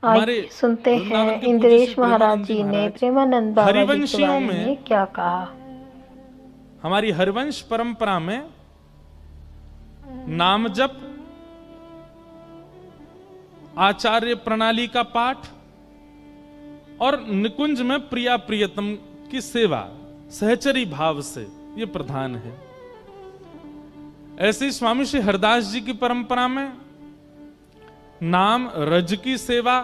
हमारे आइए सुनते वृंदावन हैं के पूज्य श्री इंद्रेश महाराज प्रेमानंद जी जी ने महाराज प्रेमानंद बाबा जी के हरिवंशियों बारे में, में क्या कहा। हमारी हरिवंश परंपरा में नाम जप, आचार्य प्रणाली का पाठ और निकुंज में प्रिया प्रियतम की सेवा सहचरी भाव से ये प्रधान है। ऐसे ही स्वामी श्री हरदास जी की परंपरा में नाम रज की सेवा,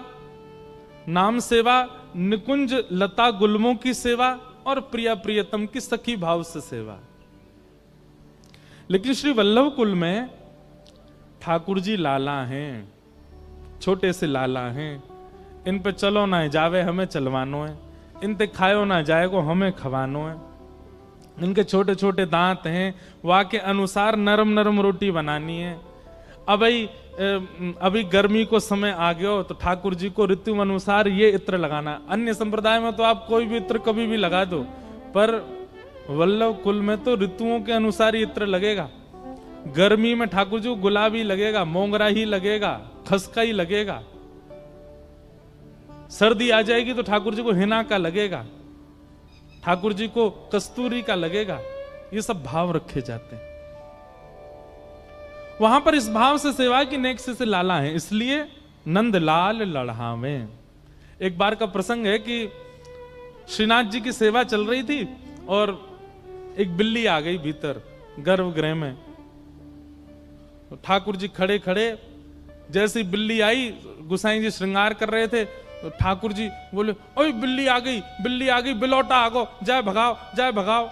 नाम सेवा, निकुंज लता गुलमों की सेवा और प्रिया प्रियतम की सखी भाव से सेवा। लेकिन श्री वल्लभ कुल में ठाकुर जी लाला हैं, छोटे से लाला हैं। इन पे चलो ना जावे हमें चलवानो है, इन पे खायो ना जाएगो हमें खवानो है। इनके छोटे छोटे दांत हैं, वहाँ के अनुसार नरम नरम रोटी बनानी है। अभी गर्मी को समय आ गया तो ठाकुर जी को ऋतु अनुसार ये इत्र लगाना। अन्य संप्रदाय में तो आप कोई भी इत्र कभी भी लगा दो, पर वल्लभ कुल में तो ऋतुओं के अनुसार ये इत्र लगेगा। गर्मी में ठाकुर जी को गुलाबी लगेगा, मोंगरा ही लगेगा, खसका ही लगेगा। सर्दी आ जाएगी तो ठाकुर जी को हिना का लगेगा, ठाकुर जी को कस्तूरी का लगेगा। ये सब भाव रखे जाते हैं वहां पर। इस भाव से सेवा की नेक से लाला है, इसलिए नंदलाल लड़हावे। एक बार का प्रसंग है कि श्रीनाथ जी की सेवा चल रही थी और एक बिल्ली आ गई भीतर गर्भगृह में। तो ठाकुर जी खड़े खड़े, जैसी बिल्ली आई, गुसाई जी श्रृंगार कर रहे थे तो ठाकुर जी बोले, ओए बिल्ली आ गई, बिल्ली आ गई, बिलौटा आगो, जाए भगाओ, जाए भगाओ।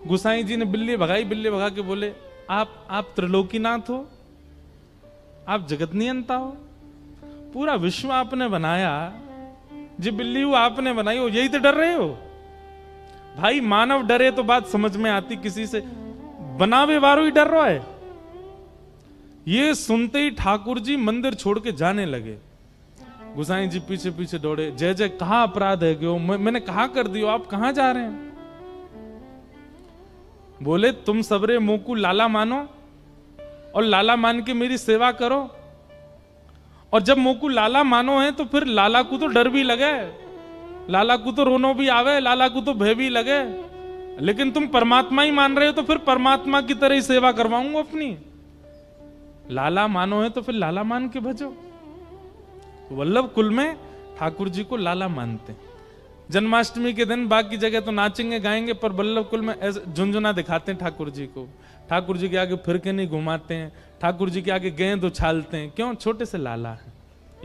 गुसाई जी ने बिल्ली भगाई, बिल्ली भगा के बोले, आप त्रिलोकीनाथ हो, आप जगत नियंता हो, पूरा विश्व आपने बनाया, जी बिल्ली हो आपने बनाई हो, यही तो डर रहे हो। भाई मानव डरे तो बात समझ में आती, किसी से बनावे वारो ही डर रहा है। ये सुनते ही ठाकुर जी मंदिर छोड़ के जाने लगे। गुसाई जी पीछे पीछे दौड़े, जय जय कहा अपराध है क्यों, मैंने कहा कर दियो, आप कहां जा रहे हैं। बोले तुम सबरे मुंह को लाला मानो और लाला मान के मेरी सेवा करो, और जब मुंह को लाला मानो है तो फिर लाला को तो डर भी लगे, लाला को तो रोनो भी आवे, लाला को तो भय भी लगे। लेकिन तुम परमात्मा ही मान रहे हो तो फिर परमात्मा की तरह ही सेवा करवाऊंगा अपनी। लाला मानो है तो फिर लाला मान के भजो। वल्लभ कुल में ठाकुर जी को लाला मानते हैं। जन्माष्टमी के दिन बाकी जगह तो नाचेंगे गाएंगे, पर वल्लभ कुल में ऐसे झुंझुना दिखाते हैं ठाकुर जी को। ठाकुर जी के आगे फिरके नहीं घुमाते हैं, ठाकुर जी के आगे गेंद उछालते हैं। क्यों? छोटे से लाला है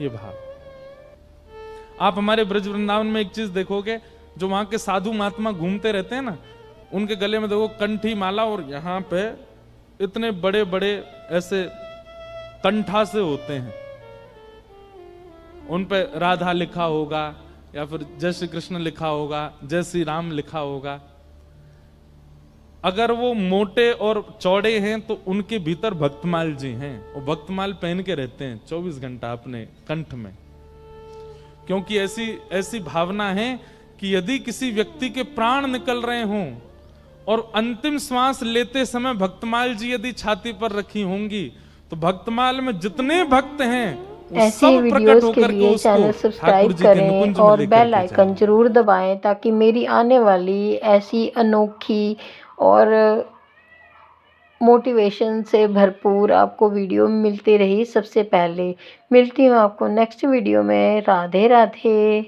ये भाव। आप हमारे ब्रज वृंदावन में एक चीज देखोगे, जो वहां के साधु महात्मा घूमते रहते हैं ना, उनके गले में देखो कंठी माला, और यहाँ पे इतने बड़े बड़े ऐसे कंठा से होते हैं, उन पे राधा लिखा होगा या फिर जय श्री कृष्ण लिखा होगा, जय श्री राम लिखा होगा। अगर वो मोटे और चौड़े हैं तो उनके भीतर भक्तमाल जी हैं, वो भक्तमाल पहन के रहते हैं 24 घंटा अपने कंठ में। क्योंकि ऐसी भावना है कि यदि किसी व्यक्ति के प्राण निकल रहे हों और अंतिम श्वास लेते समय भक्तमाल जी यदि छाती पर रखी होंगी, तो भक्तमाल में जितने भक्त हैं ऐसी वीडियोस के लिए चैनल सब्सक्राइब करें और बेल आइकन जरूर दबाएं, ताकि मेरी आने वाली ऐसी अनोखी और मोटिवेशन से भरपूर आपको वीडियो मिलती रही सबसे पहले। मिलती हूँ आपको नेक्स्ट वीडियो में। राधे राधे।